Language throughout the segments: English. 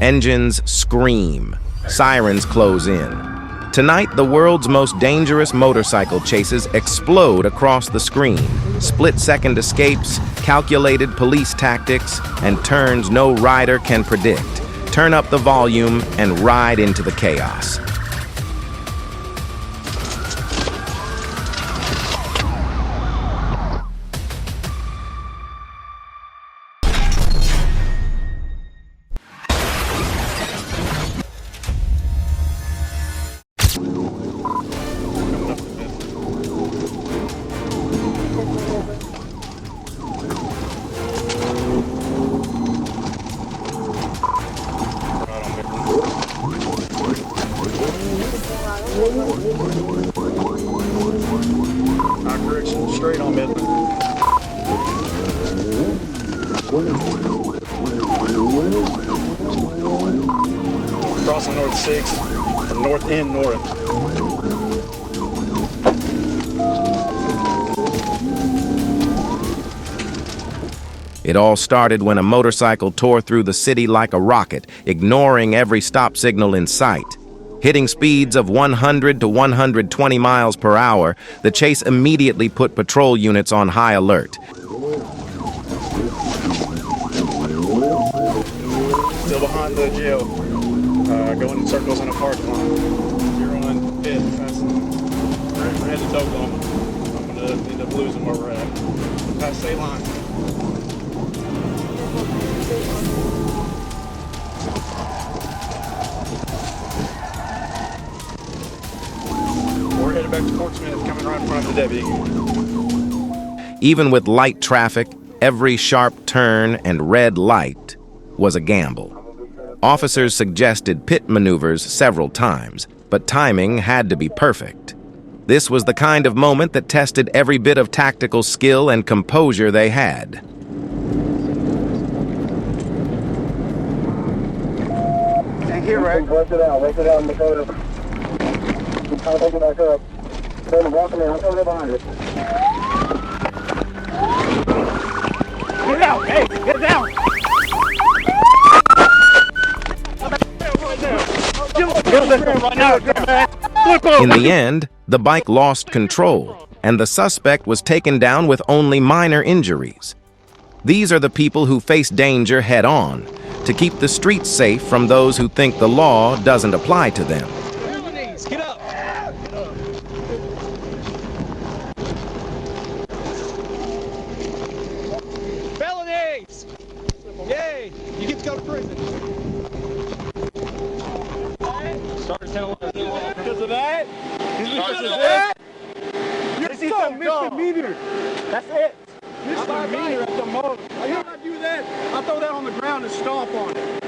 Engines scream. Sirens close in. Tonight, the world's most dangerous motorcycle chases explode across the screen. Split-second escapes, calculated police tactics, and turns no rider can predict. Turn up the volume and ride into the chaos. Correction, straight on Midland. Crossing North 6, from north end north. It all started when a motorcycle tore through the city like a rocket, ignoring every stop signal in sight. Hitting speeds of 100 to 120 miles per hour, the chase immediately put patrol units on high alert. Still behind the jail, going in circles in a parking lot. You're on 5th, we're headed to Oklahoma. I'm going to end up losing where we're at. Past state line. We're headed back to Fort Smith, coming right in front of the deputy. Even with light traffic, every sharp turn and red light was a gamble. Officers suggested pit maneuvers several times, but timing had to be perfect. This was the kind of moment that tested every bit of tactical skill and composure they had. Thank you, Rick. Work it out in the photo. I'll take it back up. Turn and walk in there. I'll come behind you. Get out! Hey, get down! In the end, the bike lost control, and the suspect was taken down with only minor injuries. These are the people who face danger head-on, to keep the streets safe from those who think the law doesn't apply to them. Get up! Felonies! Yay! You get to go to prison. Started telling because of that? Because of that? You're so misdemeanor. That's it. Misdemeanor at the most. I hear I do that. I throw that on the ground and stomp on it.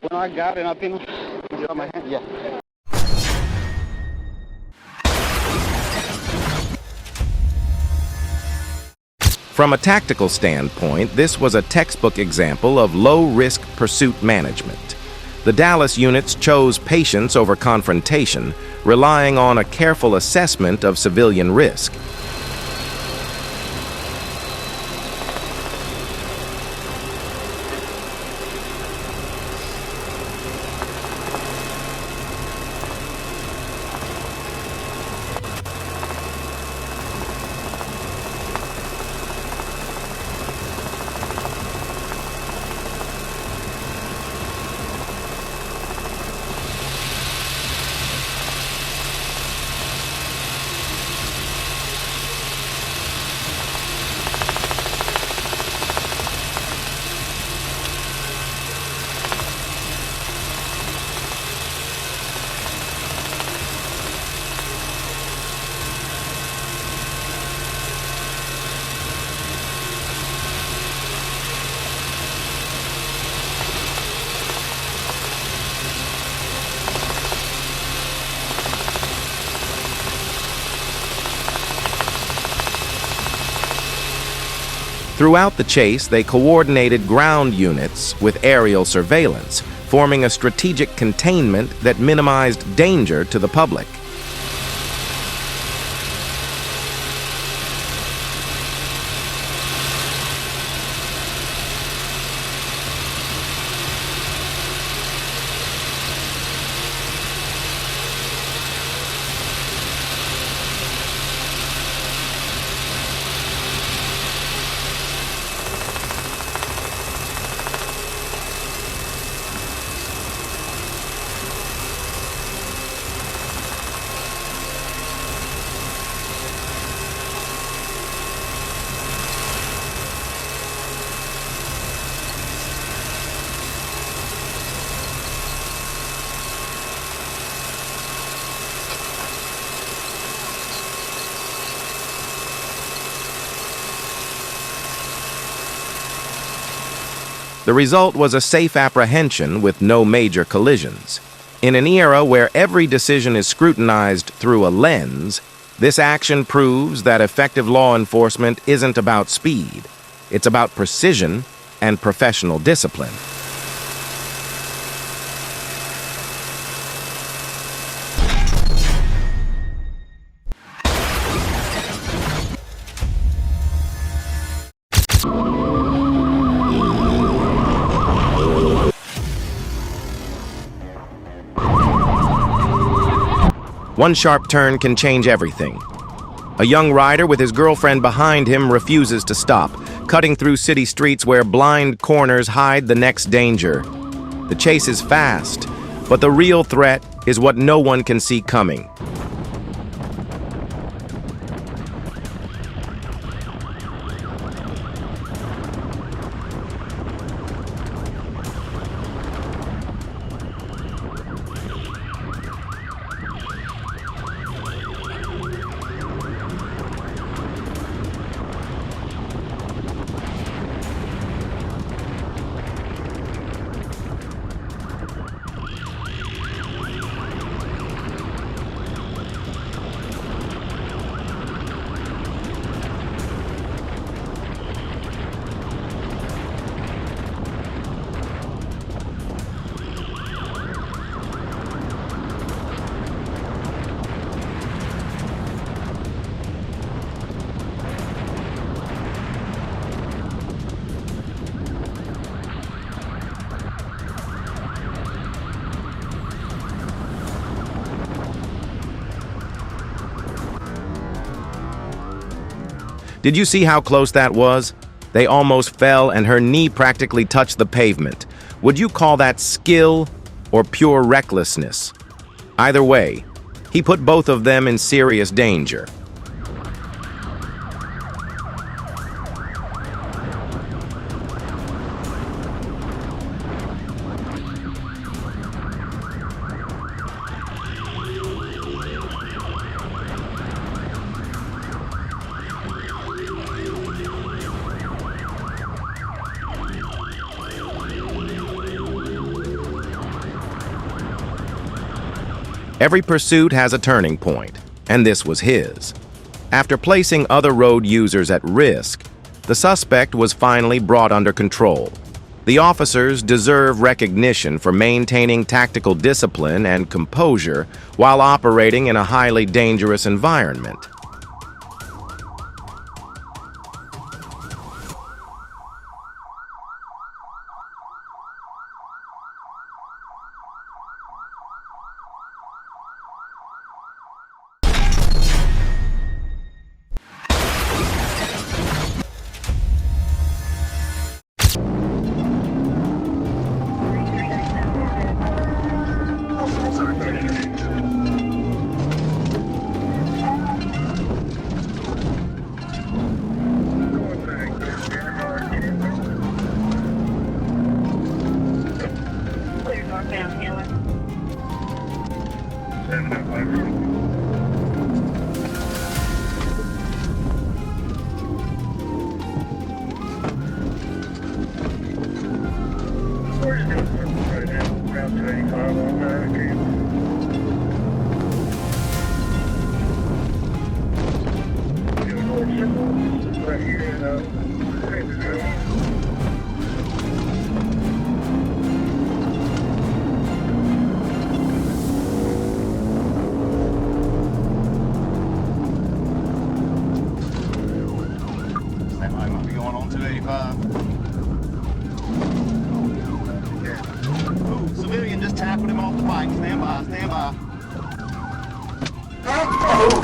When I got it, I've been on my hand. Yeah. From a tactical standpoint, this was a textbook example of low-risk pursuit management. The Dallas units chose patience over confrontation, relying on a careful assessment of civilian risk. Throughout the chase, they coordinated ground units with aerial surveillance, forming a strategic containment that minimized danger to the public. The result was a safe apprehension with no major collisions. In an era where every decision is scrutinized through a lens, this action proves that effective law enforcement isn't about speed. It's about precision and professional discipline. One sharp turn can change everything. A young rider with his girlfriend behind him refuses to stop, cutting through city streets where blind corners hide the next danger. The chase is fast, but the real threat is what no one can see coming. Did you see how close that was? They almost fell and her knee practically touched the pavement. Would you call that skill or pure recklessness? Either way, he put both of them in serious danger. Every pursuit has a turning point, and this was his. After placing other road users at risk, the suspect was finally brought under control. The officers deserve recognition for maintaining tactical discipline and composure while operating in a highly dangerous environment. Civilian just tackled him off the bike. Stand by, stand by.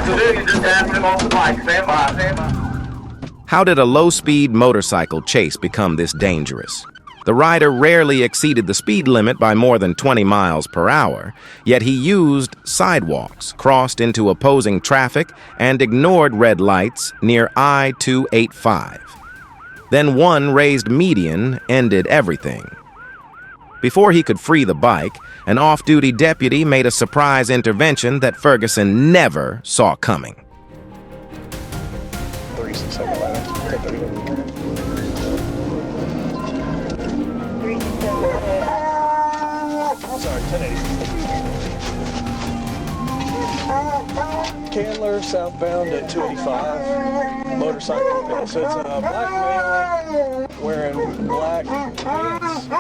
Civilian just tackled him off the bike. Stand by, stand by. How did a low-speed motorcycle chase become this dangerous? The rider rarely exceeded the speed limit by more than 20 miles per hour, yet he used sidewalks, crossed into opposing traffic, and ignored red lights near I-285. Then one raised median ended everything. Before he could free the bike, an off-duty deputy made a surprise intervention that Ferguson never saw coming. Candler, southbound at 285, motorcycle. So it's a black male wearing black pants with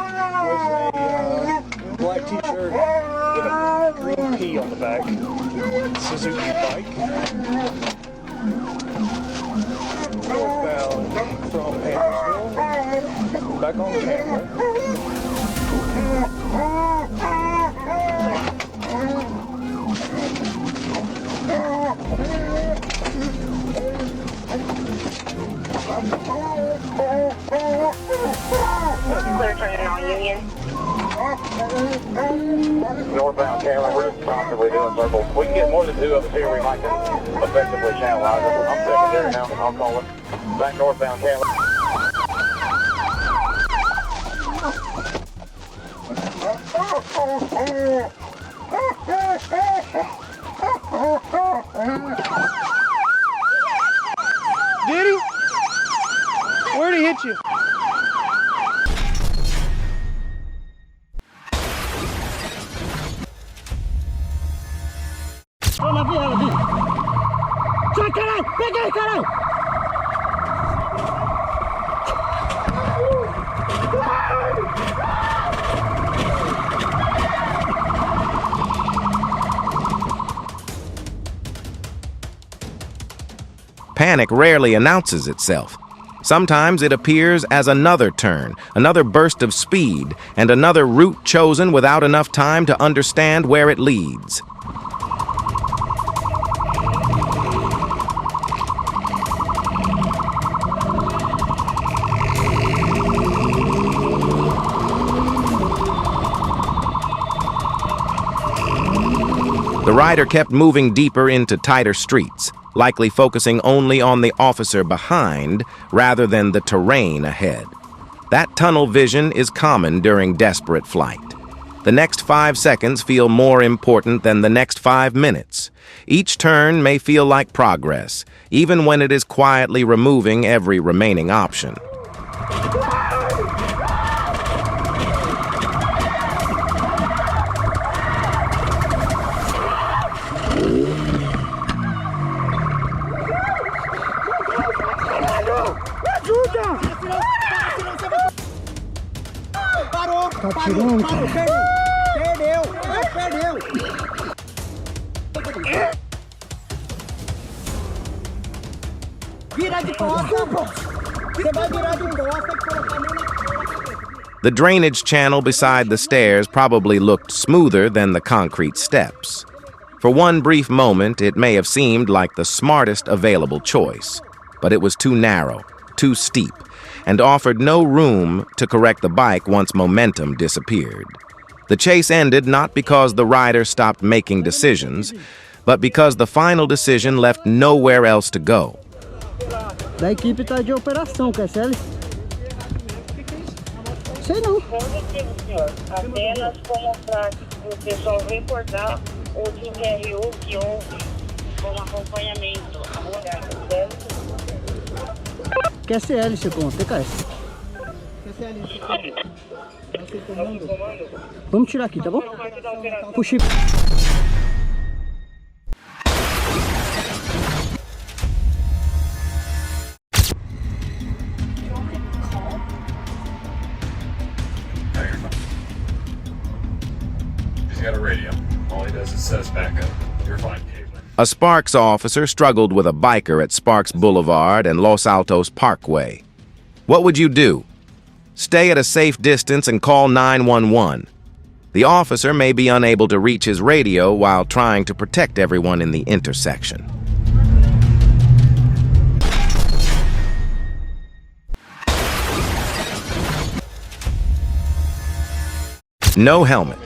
a black t-shirt with a green P on the back. Suzuki bike. Northbound from Andersville, back on Candler. Clear turning on Union. Northbound Candler, we're just constantly doing circles. We can get more than 2 of us here, we might can effectively channelize it. I'm secondary now, I'll call it. Back northbound Candler. Did he? Where'd he hit you? Panic rarely announces itself. Sometimes it appears as another turn, another burst of speed, and another route chosen without enough time to understand where it leads. The rider kept moving deeper into tighter streets, likely focusing only on the officer behind rather than the terrain ahead. That tunnel vision is common during desperate flight. The next 5 seconds feel more important than the next 5 minutes. Each turn may feel like progress, even when it is quietly removing every remaining option. The drainage channel beside the stairs probably looked smoother than the concrete steps. For one brief moment, it may have seemed like the smartest available choice, but it was too narrow, too steep, and offered no room to correct the bike once momentum disappeared. The chase ended not because the rider stopped making decisions, but because the final decision left nowhere else to go. Da equipe está de operação, quer ser? Sei não. Positivo, senhor. Apenas como para o pessoal recordar o TRU que houve como acompanhamento. QSL, você conta, cara. Vamos tirar aqui, tá bom? Puxa. He's got a radio. All he does is says backup. You're fine, Caitlin. A Sparks officer struggled with a biker at Sparks Boulevard and Los Altos Parkway. What would you do? Stay at a safe distance and call 911. The officer may be unable to reach his radio while trying to protect everyone in the intersection. No helmet.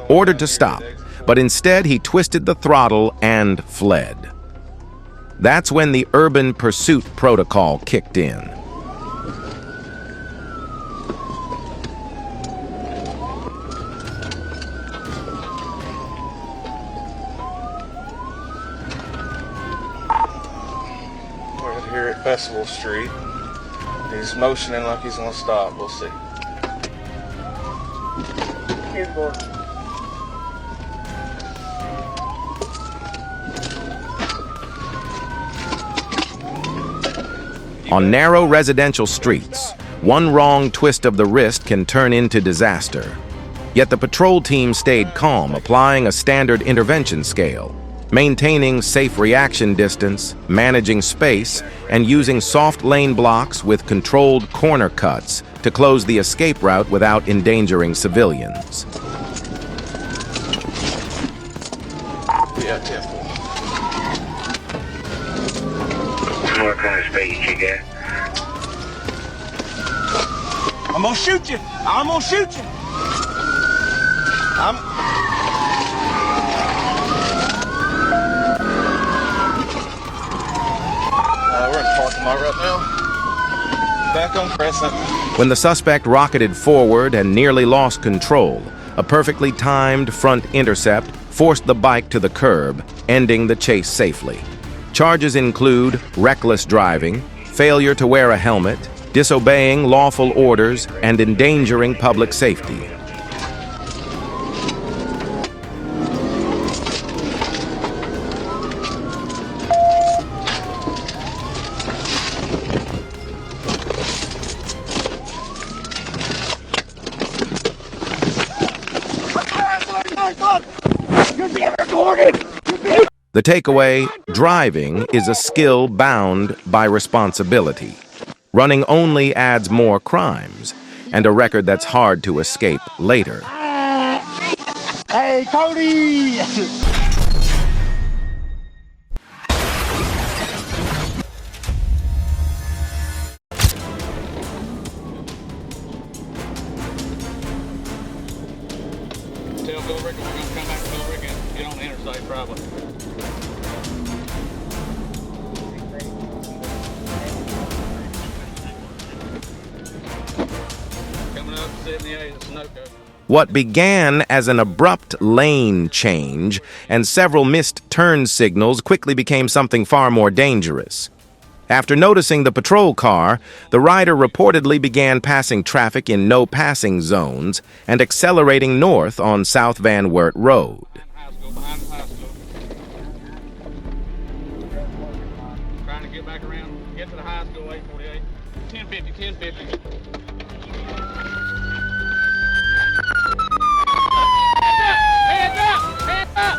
Ordered to stop, but instead he twisted the throttle and fled. That's when the urban pursuit protocol kicked in. We're here at Festival Street. He's motioning like he's gonna stop. We'll see. Here's board. On narrow residential streets, one wrong twist of the wrist can turn into disaster. Yet the patrol team stayed calm, applying a standard intervention scale, maintaining safe reaction distance, managing space, and using soft lane blocks with controlled corner cuts to close the escape route without endangering civilians. What kind of speed you got? I'm gonna shoot you. I'm gonna shoot you. We're in the parking lot right now. Back on Crescent. When the suspect rocketed forward and nearly lost control, a perfectly timed front intercept forced the bike to the curb, ending the chase safely. Charges include reckless driving, failure to wear a helmet, disobeying lawful orders, and endangering public safety. The takeaway, driving is a skill bound by responsibility. Running only adds more crimes, and a record that's hard to escape later. Hey, Cody! Tell Bill Rickon we're going to come back to Bill Rickon and get on the interstate probably. Coming up 78 at Sunoco. What began as an abrupt lane change and several missed turn signals quickly became something far more dangerous. After noticing the patrol car, the rider reportedly began passing traffic in no-passing zones and accelerating north on South Van Wert Road. Behind the high school. Trying to get back around, get to the high school, 848. 1050, 1050. Hands up! Hands up!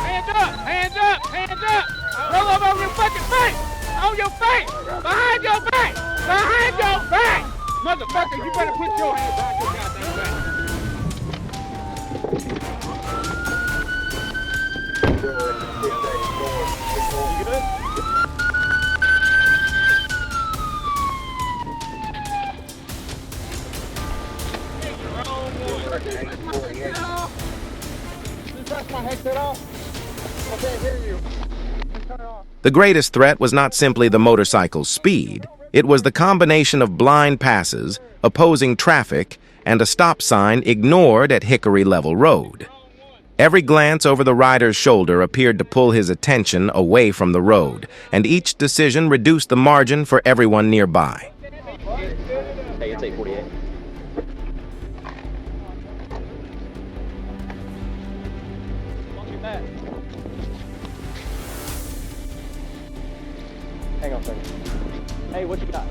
Hands up! Hands up! Hands up! Roll up on your fucking face! On your face! Behind your back! Behind your back! Motherfucker, you better put your hands behind your goddamn back. You good? Press my headset off. I can't hear you. Turn it off. The greatest threat was not simply the motorcycle's speed. It was the combination of blind passes, opposing traffic, and a stop sign ignored at Hickory Level Road. Every glance over the rider's shoulder appeared to pull his attention away from the road, and each decision reduced the margin for everyone nearby. Hey, it's 848. Hang on a second. Hey, what you got?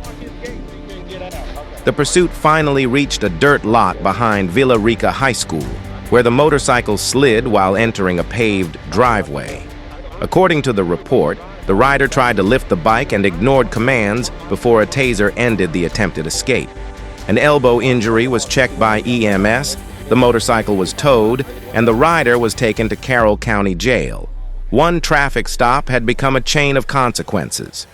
The pursuit finally reached a dirt lot behind Villa Rica High School, where the motorcycle slid while entering a paved driveway. According to the report, the rider tried to lift the bike and ignored commands before a taser ended the attempted escape. An elbow injury was checked by EMS, the motorcycle was towed, and the rider was taken to Carroll County Jail. One traffic stop had become a chain of consequences.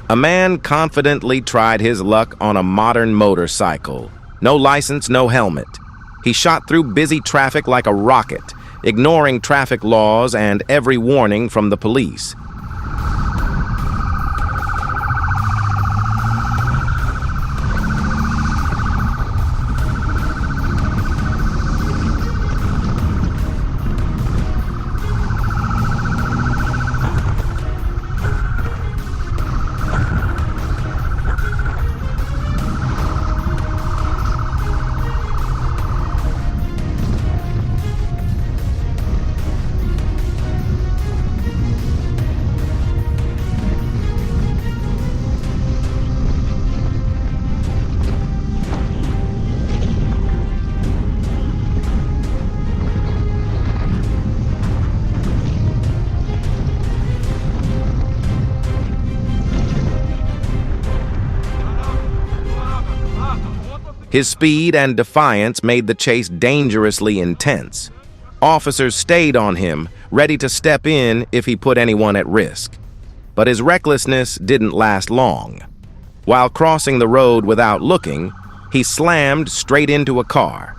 A man confidently tried his luck on a modern motorcycle. No license, no helmet. He shot through busy traffic like a rocket, ignoring traffic laws and every warning from the police. His speed and defiance made the chase dangerously intense. Officers stayed on him, ready to step in if he put anyone at risk. But his recklessness didn't last long. While crossing the road without looking, he slammed straight into a car.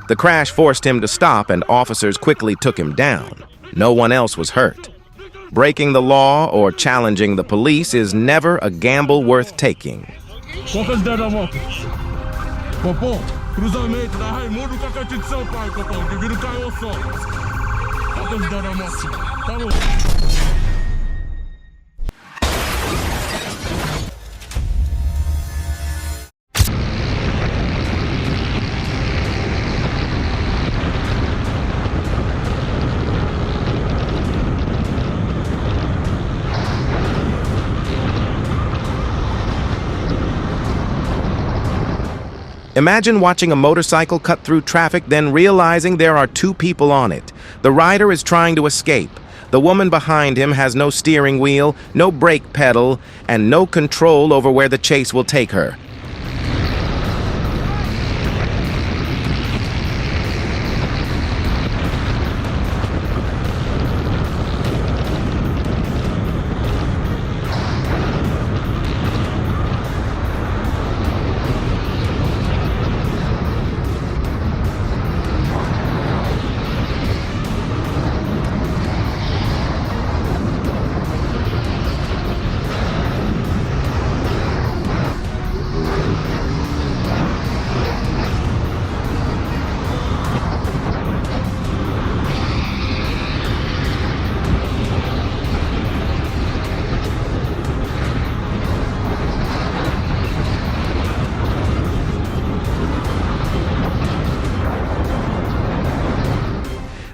The crash forced him to stop, and officers quickly took him down. No one else was hurt. Breaking the law or challenging the police is never a gamble worth taking. Copom, cruzamento da Raimundo com a Cantinho de São Paulo, Copom, que vira o canhão só. Olha os dados da moto. Tá bom. Imagine watching a motorcycle cut through traffic, then realizing there are two people on it. The rider is trying to escape. The woman behind him has no steering wheel, no brake pedal, and no control over where the chase will take her.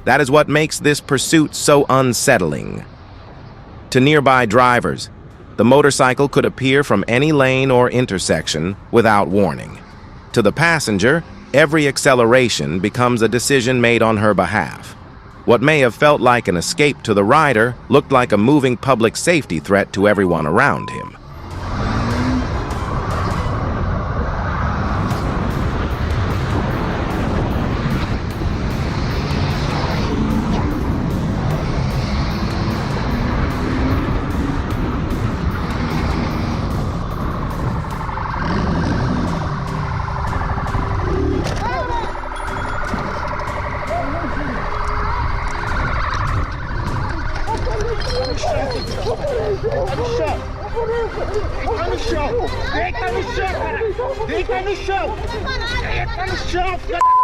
That is what makes this pursuit so unsettling. To nearby drivers, the motorcycle could appear from any lane or intersection without warning. To the passenger, every acceleration becomes a decision made on her behalf. What may have felt like an escape to the rider looked like a moving public safety threat to everyone around him.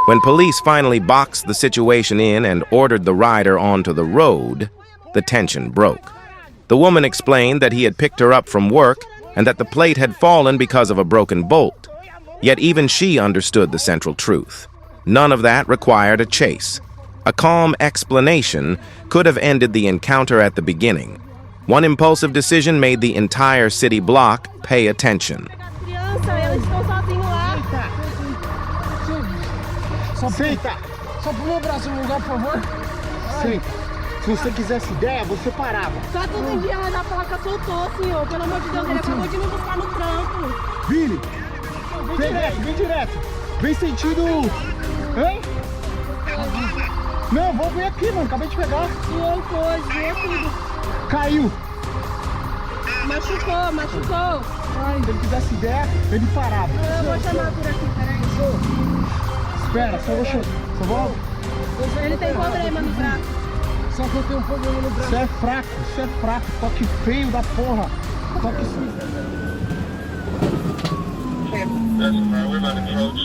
When police finally boxed the situation in and ordered the rider onto the road, the tension broke. The woman explained that he had picked her up from work and that the plate had fallen because of a broken bolt. Yet even she understood the central truth. None of that required a chase. A calm explanation could have ended the encounter at the beginning. One impulsive decision made the entire city block pay attention. Senta! Só põe o braço no lugar, por favor. Senta. Se você quisesse ideia, você parava. Só que um dia a placa soltou, senhor. Pelo amor de Deus, ele acabou de me buscar no trampo. Vini! Vem direto! Vem sentido... Hein? Não, vou ver aqui, mano. Acabei de pegar. Senhor, coisa, viu tudo. Caiu. Machucou, machucou. Ai, se ele quisesse der, ele parava. Eu vou chamar por aqui, peraí. Espera, só vou... Ele tem problema no braço. Só que eu tenho um problema no braço. Você é fraco. Toque feio da porra. Toque sim. We're about to approach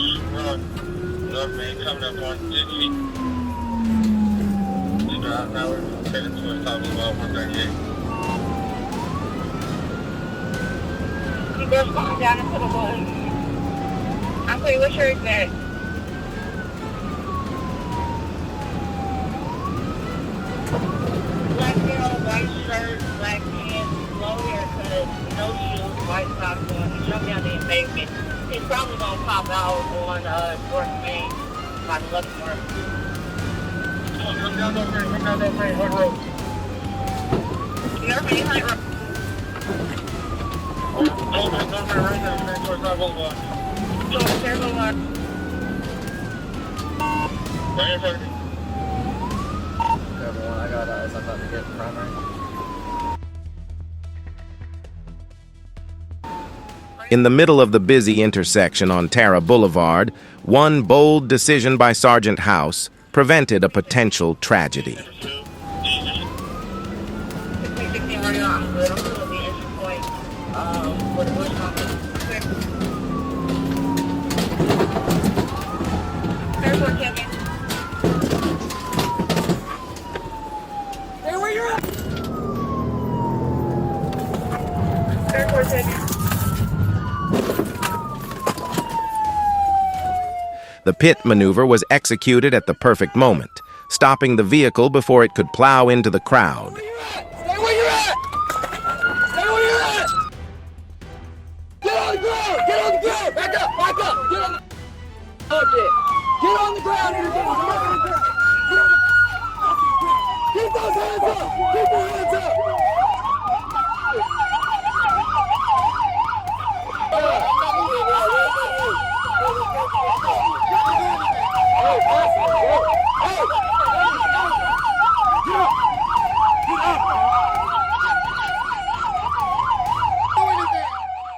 North Main, coming up on 60. Now we're headed towards top of 138. You just gone down into the woods. I'm pretty sure it's there. Black girl, white shirt, black pants, low haircut, no shoes, white socks on. He jumped down the embankment. He's probably gonna pop out on North Main by the Luxembourg. Come down North Main, Hood Road. North Main High Road. North Main right now, heading towards South Boulevard. So, there's a lot. Right in front of me. Everyone, I got eyes. I'm about to get primary. In the middle of the busy intersection on Tara Boulevard, one bold decision by Sergeant House prevented a potential tragedy. The pit maneuver was executed at the perfect moment, stopping the vehicle before it could plow into the crowd. Stay where you're at! Stay where you're at! Get on the ground! Get on the ground! Back up! Get on the... Get on the ground! Get on the ground! Keep those hands up! Keep your hands up!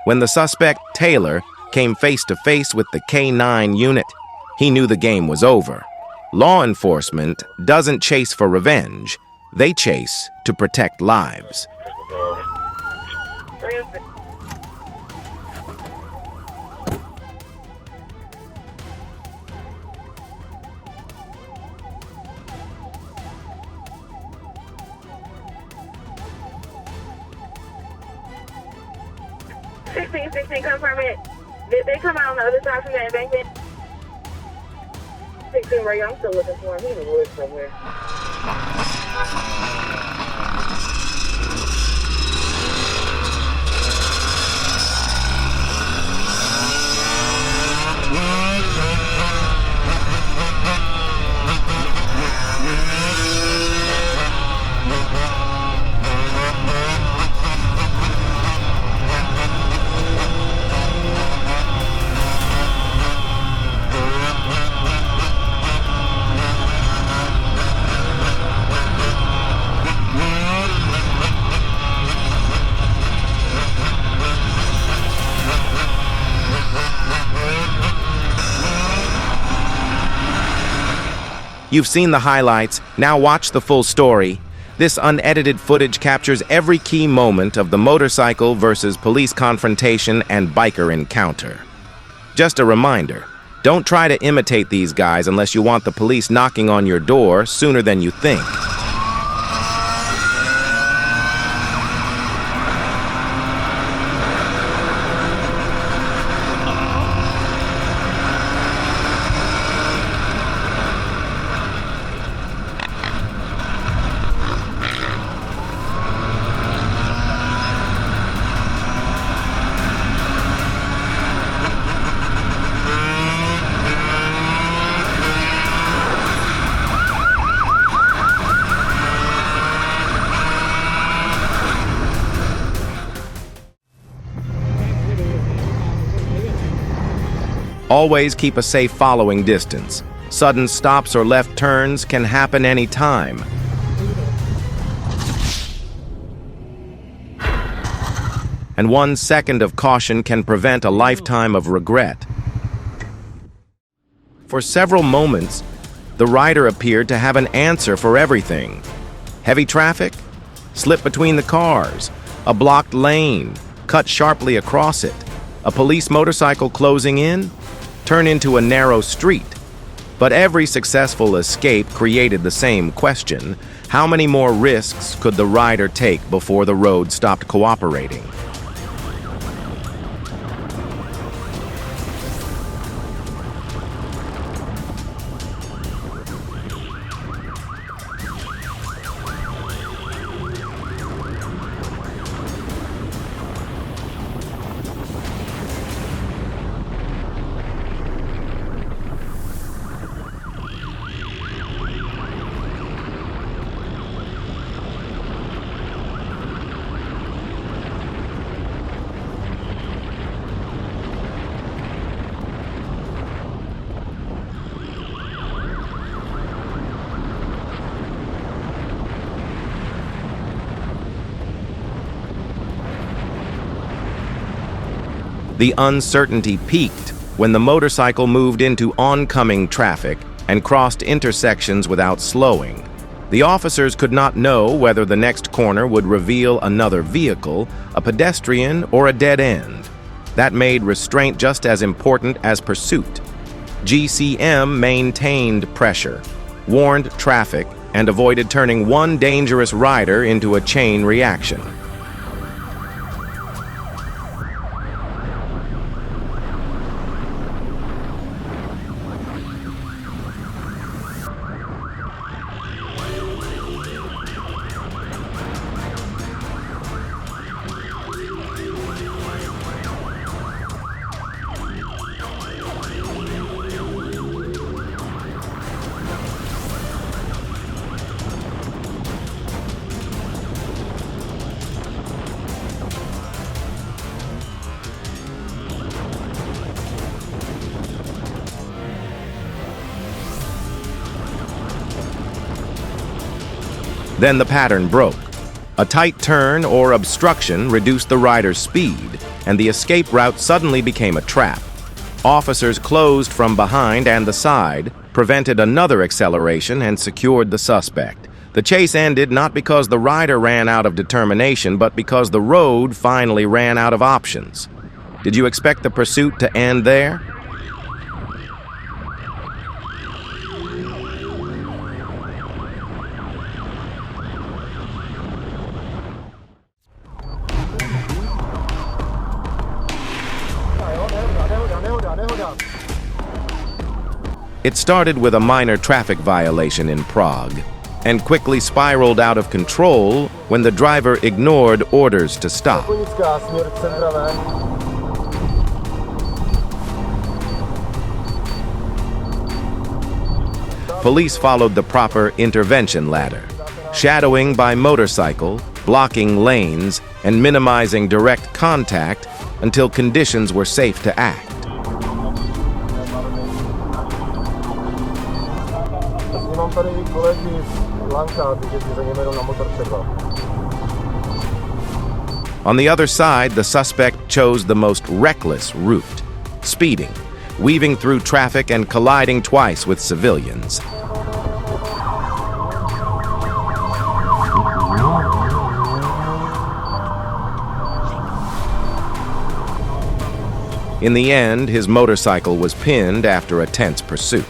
When the suspect, Taylor, came face to face with the K-9 unit, he knew the game was over. Law enforcement doesn't chase for revenge. They chase to protect lives. Confirm it. Did they come out on the other side from the embankment? 16, where I'm still looking for him. He's in the woods somewhere. You've seen the highlights, now watch the full story. This unedited footage captures every key moment of the motorcycle versus police confrontation and biker encounter. Just a reminder, don't try to imitate these guys unless you want the police knocking on your door sooner than you think. Always keep a safe following distance. Sudden stops or left turns can happen anytime. and 1 second of caution can prevent a lifetime of regret. For several moments, the rider appeared to have an answer for everything. Heavy traffic? Slip between the cars. A blocked lane? Cut sharply across it. A police motorcycle closing in? Turn into a narrow street. But every successful escape created the same question: how many more risks could the rider take before the road stopped cooperating? The uncertainty peaked when the motorcycle moved into oncoming traffic and crossed intersections without slowing. The officers could not know whether the next corner would reveal another vehicle, a pedestrian, or a dead end. That made restraint just as important as pursuit. GCM maintained pressure, warned traffic, and avoided turning one dangerous rider into a chain reaction. Then the pattern broke. A tight turn or obstruction reduced the rider's speed, and the escape route suddenly became a trap. Officers closed from behind and the side, prevented another acceleration, and secured the suspect. The chase ended not because the rider ran out of determination, but because the road finally ran out of options. Did you expect the pursuit to end there? It started with a minor traffic violation in Prague and quickly spiraled out of control when the driver ignored orders to stop. Police followed the proper intervention ladder, shadowing by motorcycle, blocking lanes, and minimizing direct contact until conditions were safe to act. On the other side, the suspect chose the most reckless route, speeding, weaving through traffic and colliding twice with civilians. In the end, his motorcycle was pinned after a tense pursuit.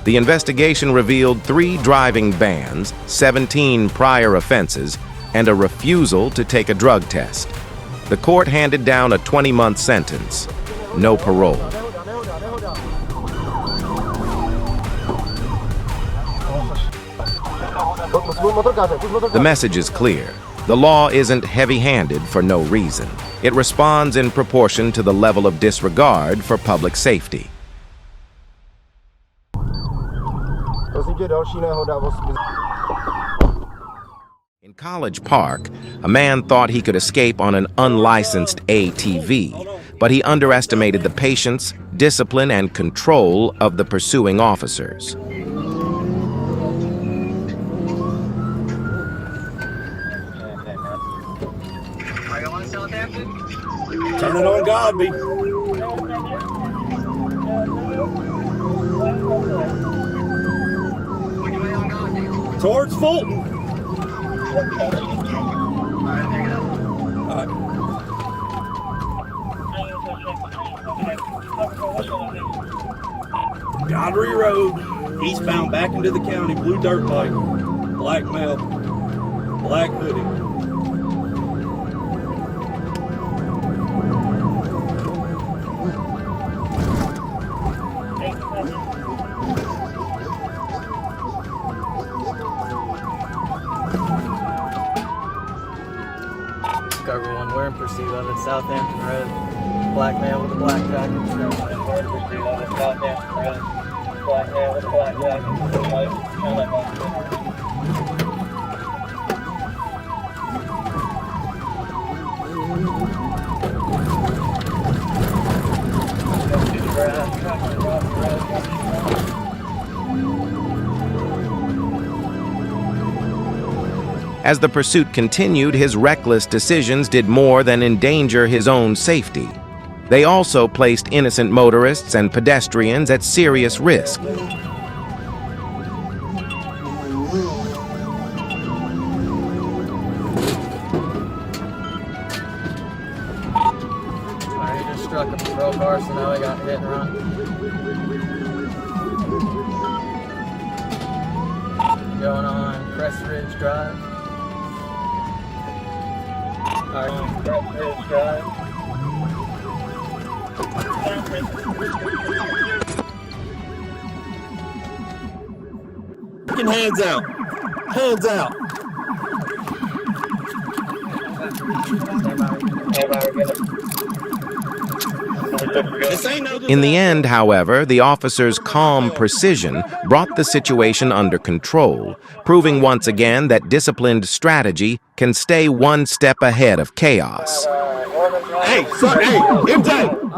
The investigation revealed 3 driving bans, 17 prior offenses, and a refusal to take a drug test. The court handed down a 20-month sentence, no parole. The message is clear. The law isn't heavy-handed for no reason. It responds in proportion to the level of disregard for public safety. In College Park, a man thought he could escape on an unlicensed ATV, but he underestimated the patience, discipline, and control of the pursuing officers. Turning on Godby. Towards Fulton. Godry Road, eastbound back into the county, blue dirt bike, black male, black hoodie. Cover one, we're in pursuit of it. Southampton Road. Black male with a black jacket. We're in pursuit of it. Southampton Road. Black male with a black jacket. As the pursuit continued, his reckless decisions did more than endanger his own safety. They also placed innocent motorists and pedestrians at serious risk. He just struck a patrol car, so now he got hit and run. Going on Crest Ridge Drive. Alright, Crest Ridge Drive. Hands out. Hands out. In the end, however, the officer's calm precision brought the situation under control, proving once again that disciplined strategy can stay one step ahead of chaos. Hey, sorry, hey, MJ!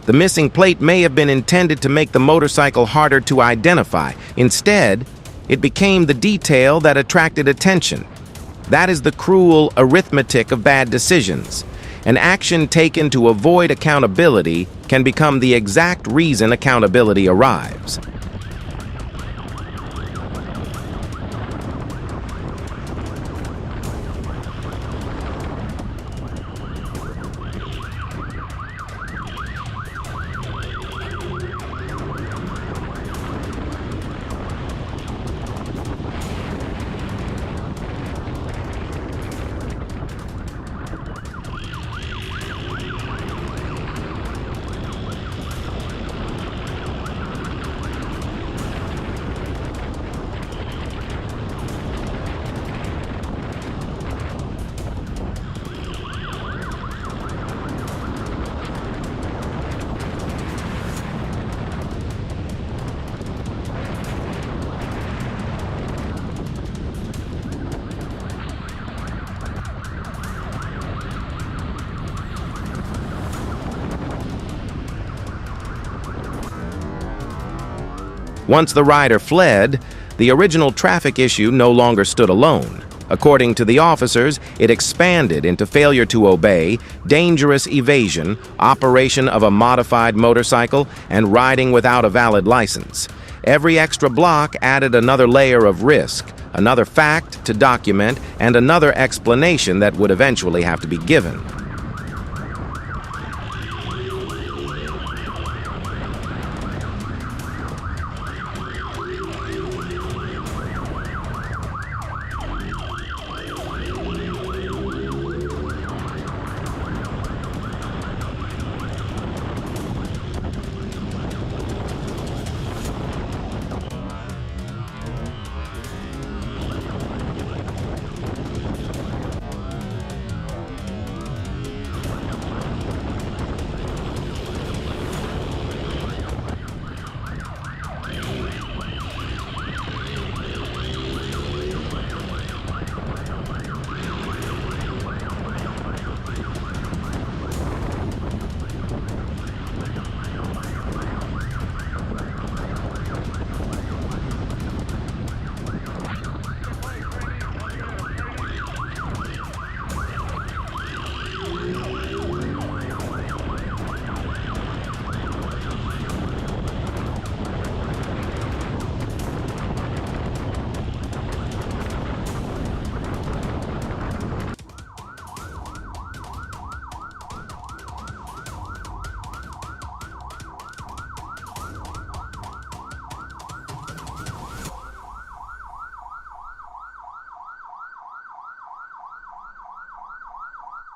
The missing plate may have been intended to make the motorcycle harder to identify. Instead, it became the detail that attracted attention. That is the cruel arithmetic of bad decisions. An action taken to avoid accountability can become the exact reason accountability arrives. Once the rider fled, the original traffic issue no longer stood alone. According to the officers, it expanded into failure to obey, dangerous evasion, operation of a modified motorcycle, and riding without a valid license. Every extra block added another layer of risk, another fact to document, and another explanation that would eventually have to be given.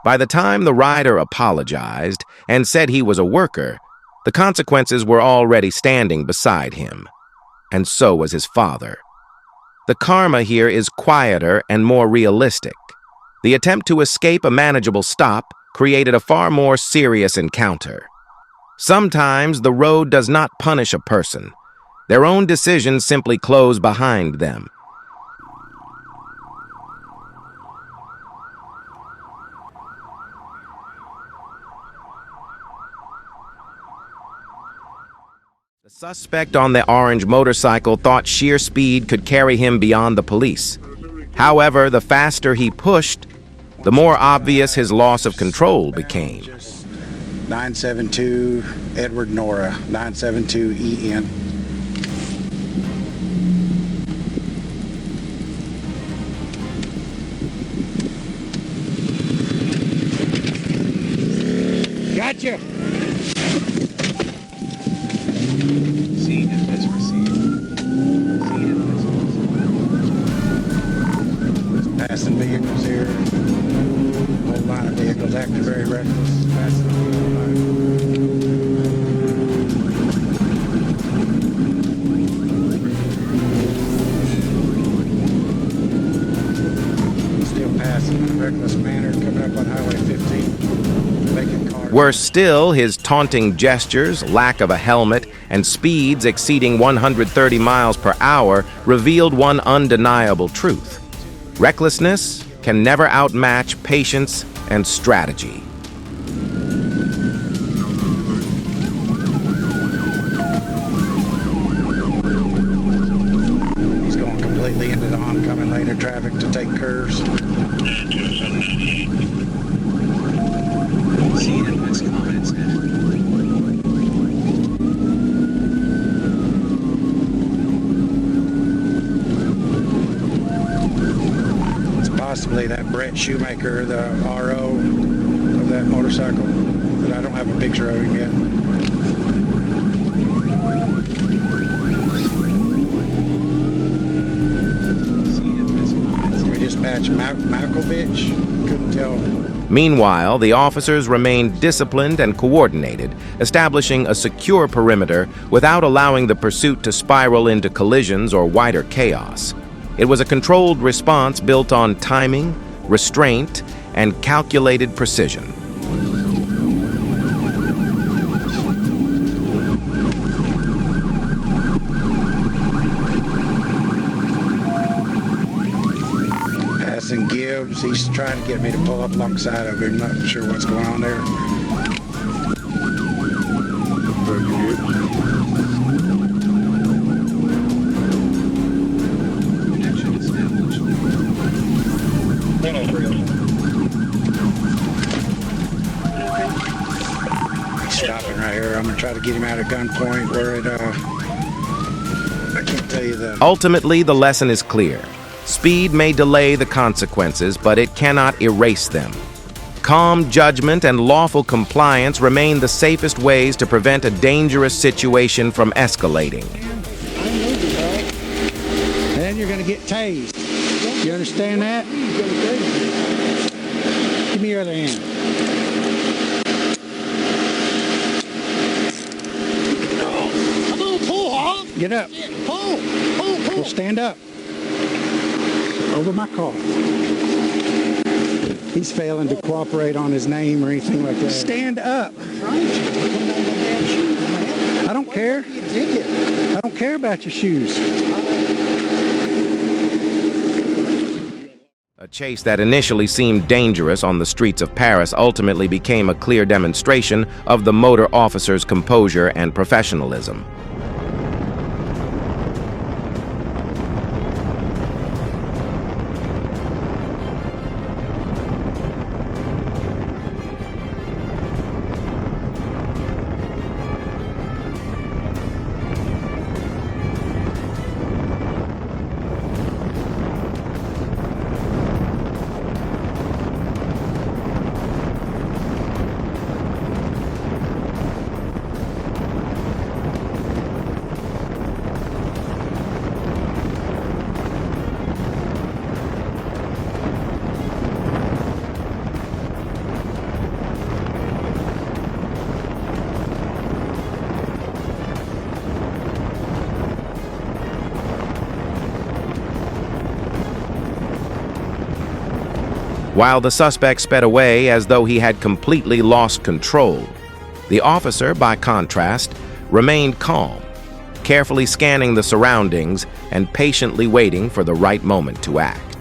By the time the rider apologized and said he was a worker, the consequences were already standing beside him. And so was his father. The karma here is quieter and more realistic. The attempt to escape a manageable stop created a far more serious encounter. Sometimes the road does not punish a person. Their own decisions simply close behind them. The suspect on the orange motorcycle thought sheer speed could carry him beyond the police. However, the faster he pushed, the more obvious his loss of control became. 972 Edward Nora, 972 EN. Gotcha. Scene is received. Passing vehicles here. Whole line of vehicles acting very reckless. Passing the wheel line. Still passing in a reckless manner, coming up on Highway 15. Making cars. Worse still, his taunting gestures, lack of a helmet, and speeds exceeding 130 miles per hour revealed one undeniable truth. Recklessness can never outmatch patience and strategy. He's going completely into the oncoming lane of traffic to take curves. Scene and miss comments. Possibly that Brett Shoemaker, the RO of that motorcycle, but I don't have a picture of him yet. We dispatched Malkovich, couldn't tell. Meanwhile, the officers remained disciplined and coordinated, establishing a secure perimeter without allowing the pursuit to spiral into collisions or wider chaos. It was a controlled response built on timing, restraint, and calculated precision. Passing Gibbs, he's trying to get me to pull up alongside of him. Not sure what's going on there. Stopping right here. I'm gonna try to get him out at gunpoint where it I can't tell you the. Ultimately, the lesson is clear. Speed may delay the consequences, but it cannot erase them. Calm judgment and lawful compliance remain the safest ways to prevent a dangerous situation from escalating. And you're gonna get tased. You understand that? Give me your other hand. Get up. Pull. Well, stand up. Over my car. He's failing to cooperate on his name or anything like that. Stand up. I don't care. I don't care about your shoes. A chase that initially seemed dangerous on the streets of Paris ultimately became a clear demonstration of the motor officer's composure and professionalism. while the suspect sped away as though he had completely lost control. The officer, by contrast, remained calm, carefully scanning the surroundings and patiently waiting for the right moment to act.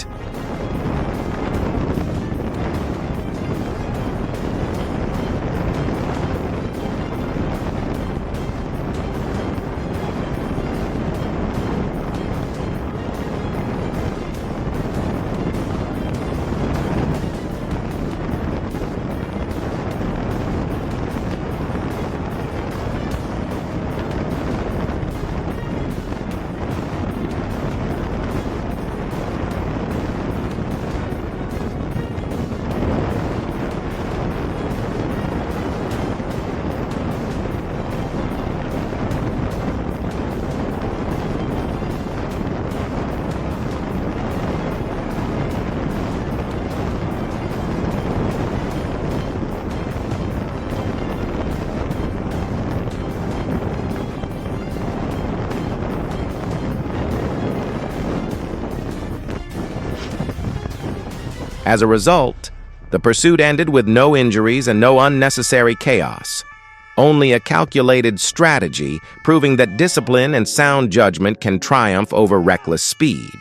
As a result, the pursuit ended with no injuries and no unnecessary chaos. Only a calculated strategy proving that discipline and sound judgment can triumph over reckless speed.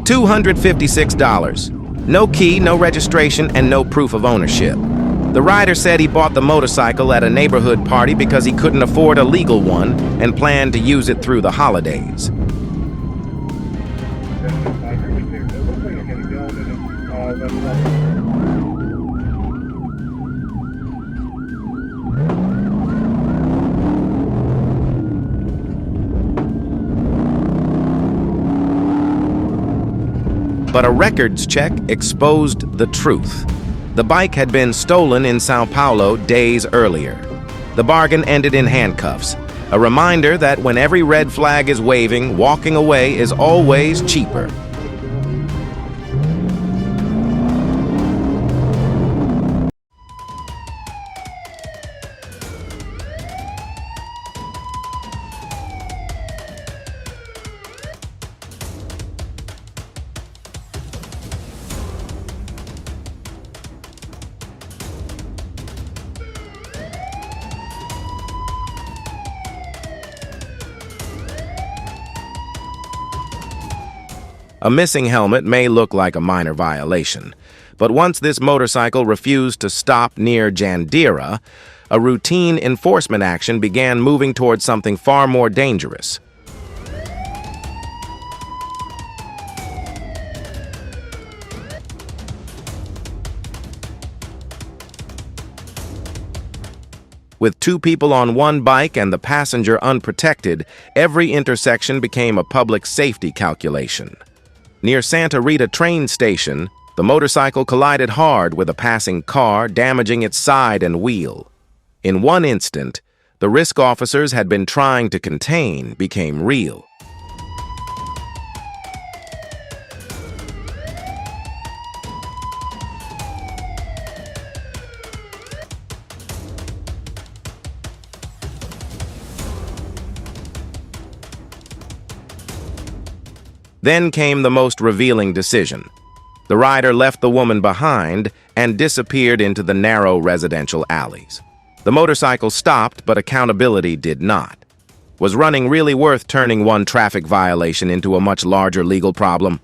$256. No key, no registration, and no proof of ownership. The rider said he bought the motorcycle at a neighborhood party because he couldn't afford a legal one and planned to use it through the holidays. But a records check exposed the truth. The bike had been stolen in Sao Paulo days earlier. The bargain ended in handcuffs, a reminder that when every red flag is waving, walking away is always cheaper. A missing helmet may look like a minor violation, but once this motorcycle refused to stop near Jandira, a routine enforcement action began moving towards something far more dangerous. With two people on one bike and the passenger unprotected, every intersection became a public safety calculation. Near Santa Rita train station, the motorcycle collided hard with a passing car, damaging its side and wheel. In one instant, the risk officers had been trying to contain became real. Then came the most revealing decision. The rider left the woman behind and disappeared into the narrow residential alleys. The motorcycle stopped, but accountability did not. Was running really worth turning one traffic violation into a much larger legal problem?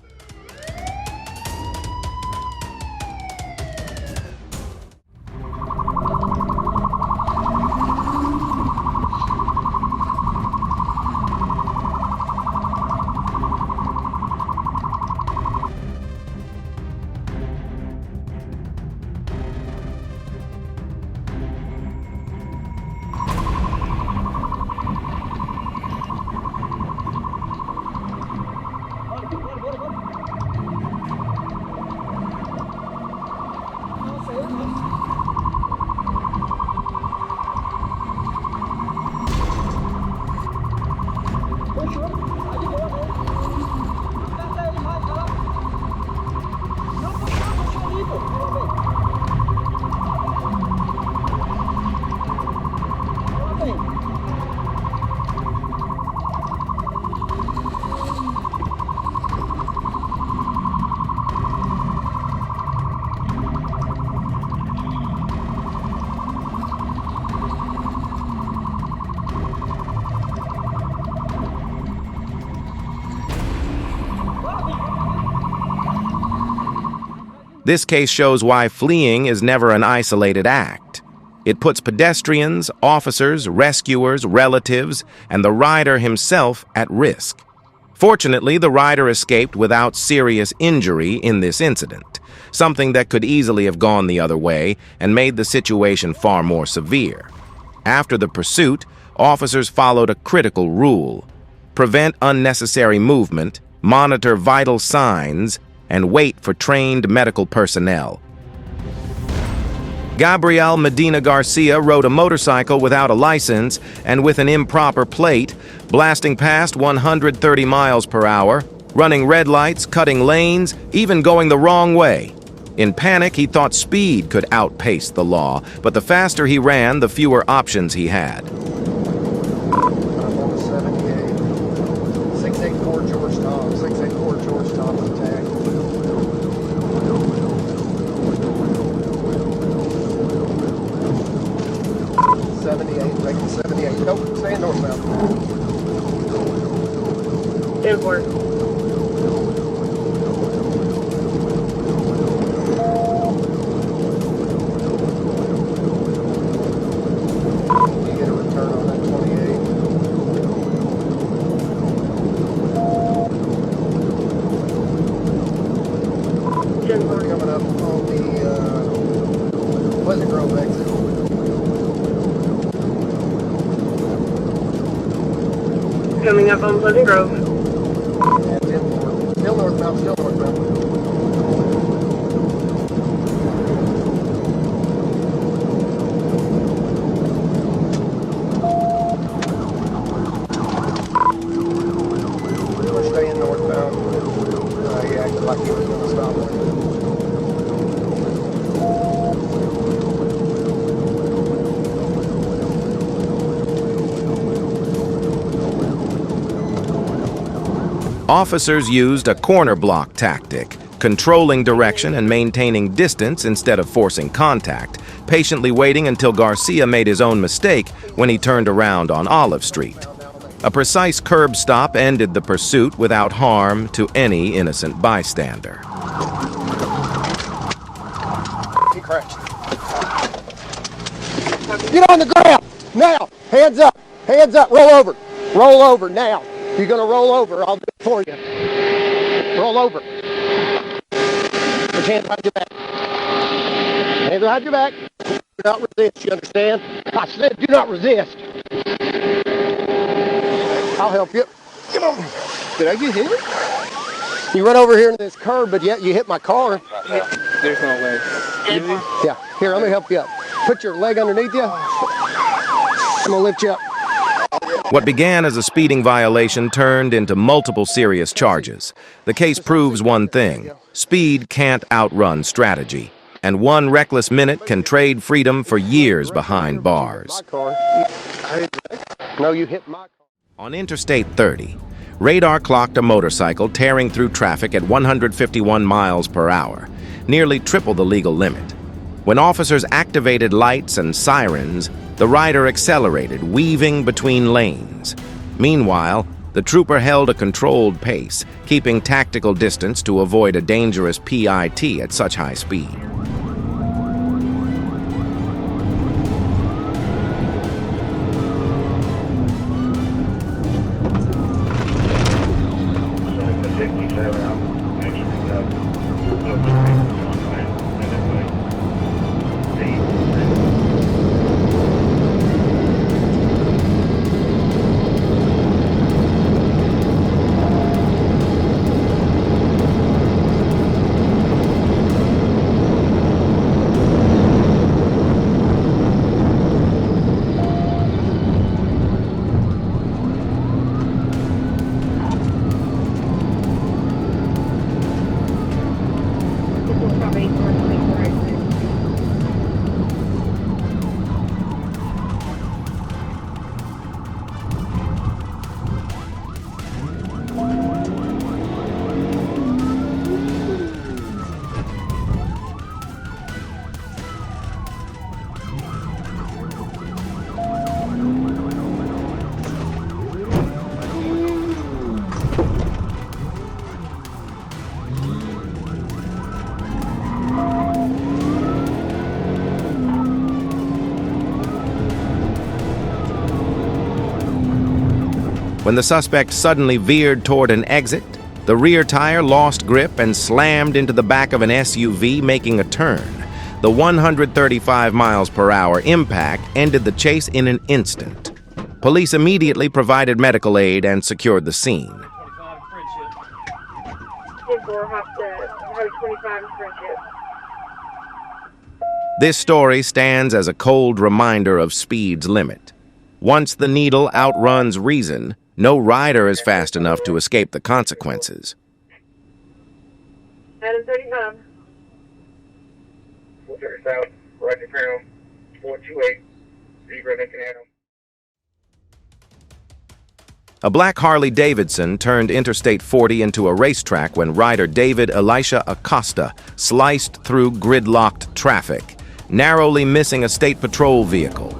This case shows why fleeing is never an isolated act. It puts pedestrians, officers, rescuers, relatives, and the rider himself at risk. Fortunately, the rider escaped without serious injury in this incident, something that could easily have gone the other way and made the situation far more severe. After the pursuit, officers followed a critical rule: prevent unnecessary movement, monitor vital signs, and wait for trained medical personnel. Gabriel Medina Garcia rode a motorcycle without a license and with an improper plate, blasting past 130 miles per hour, running red lights, cutting lanes, even going the wrong way. In panic, he thought speed could outpace the law, but the faster he ran, the fewer options he had. 684 Georgetown, 684 Georgetown attack. Breaking 78. Nope, stay northbound. 10-4. You get a return on that 28. Coming up on the Pleasant Grove exit. Coming up on Pleasant Grove. And 10-4. Still northbound, still northbound. We're staying northbound. He acted like he was going to stop it. Officers used a corner block tactic, controlling direction and maintaining distance instead of forcing contact, patiently waiting until Garcia made his own mistake when he turned around on Olive Street. A precise curb stop ended the pursuit without harm to any innocent bystander. He crashed. Get on the ground! Now! Hands up! Hands up! Roll over! Roll over now! If you're gonna roll over, I'll do it for you. Roll over. Put your hands behind your back. Hands behind your back. Do not resist, you understand? I said do not resist. I'll help you. Come on. Did I get hit? You run over here into this curb, but yet you hit my car. There's no way. Yeah, here, let me help you up. Put your leg underneath you. I'm gonna lift you up. What began as a speeding violation turned into multiple serious charges. The case proves one thing: speed can't outrun strategy, and one reckless minute can trade freedom for years behind bars. No, you hit my car. On Interstate 30, radar clocked a motorcycle tearing through traffic at 151 miles per hour, nearly triple the legal limit. When officers activated lights and sirens, the rider accelerated, weaving between lanes. Meanwhile, the trooper held a controlled pace, keeping tactical distance to avoid a dangerous PIT at such high speed. When the suspect suddenly veered toward an exit, the rear tire lost grip and slammed into the back of an SUV, making a turn. The 135 miles per hour impact ended the chase in an instant. Police immediately provided medical aid and secured the scene. This story stands as a cold reminder of speed's limit. Once the needle outruns reason, no rider is fast enough to escape the consequences. Adam 35. 430 South, Roger Pound, 428, Zebra Lincoln Adam. A black Harley-Davidson turned Interstate 40 into a racetrack when rider David Elisha Acosta sliced through gridlocked traffic, narrowly missing a state patrol vehicle.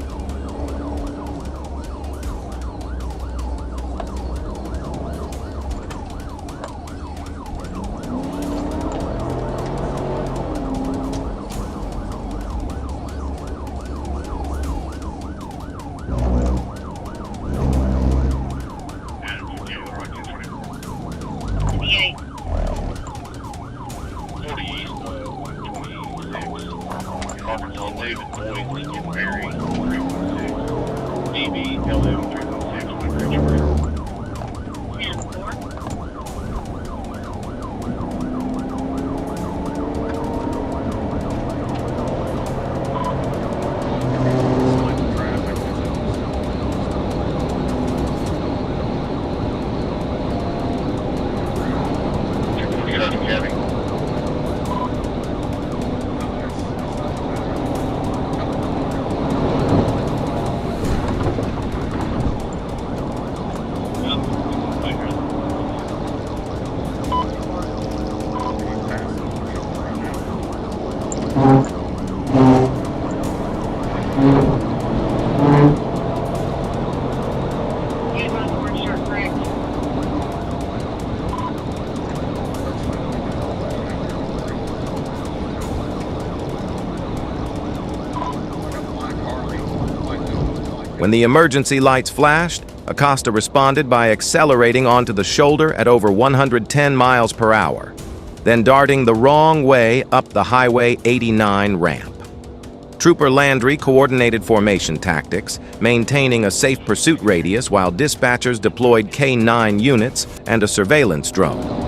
When the emergency lights flashed, Acosta responded by accelerating onto the shoulder at over 110 miles per hour, then darting the wrong way up the Highway 89 ramp. Trooper Landry coordinated formation tactics, maintaining a safe pursuit radius while dispatchers deployed K-9 units and a surveillance drone.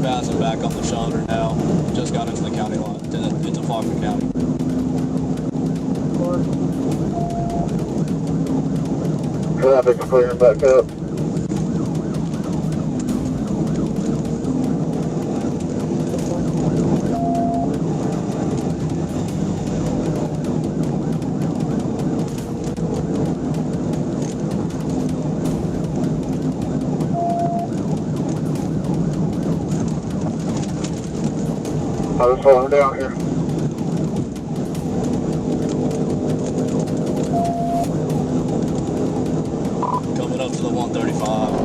Passing back on the shoulder now. Just got into the county line. Into Faulkner County. Traffic clearing back up. I'll just hold him down here. Coming up to the 135.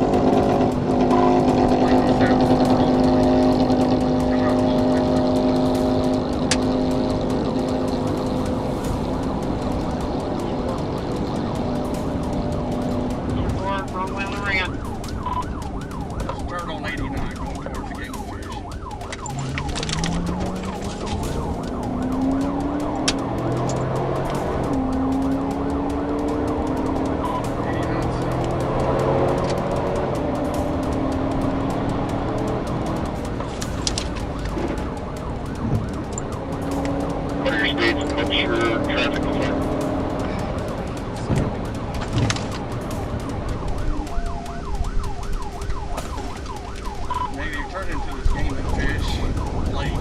Wrong way on the ramp. Turn on 89 going towards the Game of Fish. What are your speeds and what's your traffic like? Maybe you turn into this Game of Fish late.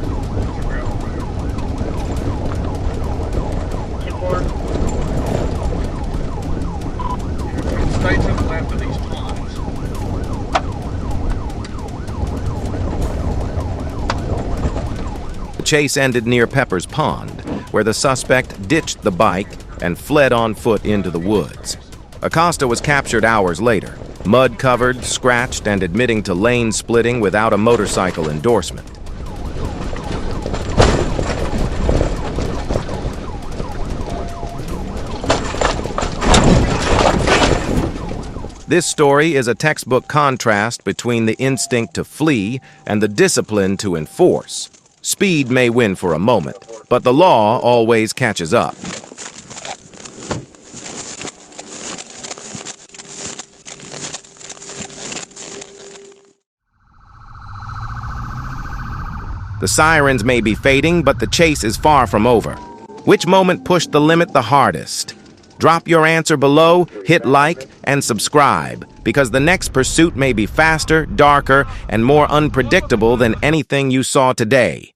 Stay to the left of these ponds. The chase ended near Pepper's Pond, where the suspect ditched the bike and fled on foot into the woods. Acosta was captured hours later, mud-covered, scratched, and admitting to lane splitting without a motorcycle endorsement. This story is a textbook contrast between the instinct to flee and the discipline to enforce. Speed may win for a moment, but the law always catches up. The sirens may be fading, but the chase is far from over. Which moment pushed the limit the hardest? Drop your answer below, hit like, and subscribe, because the next pursuit may be faster, darker, and more unpredictable than anything you saw today.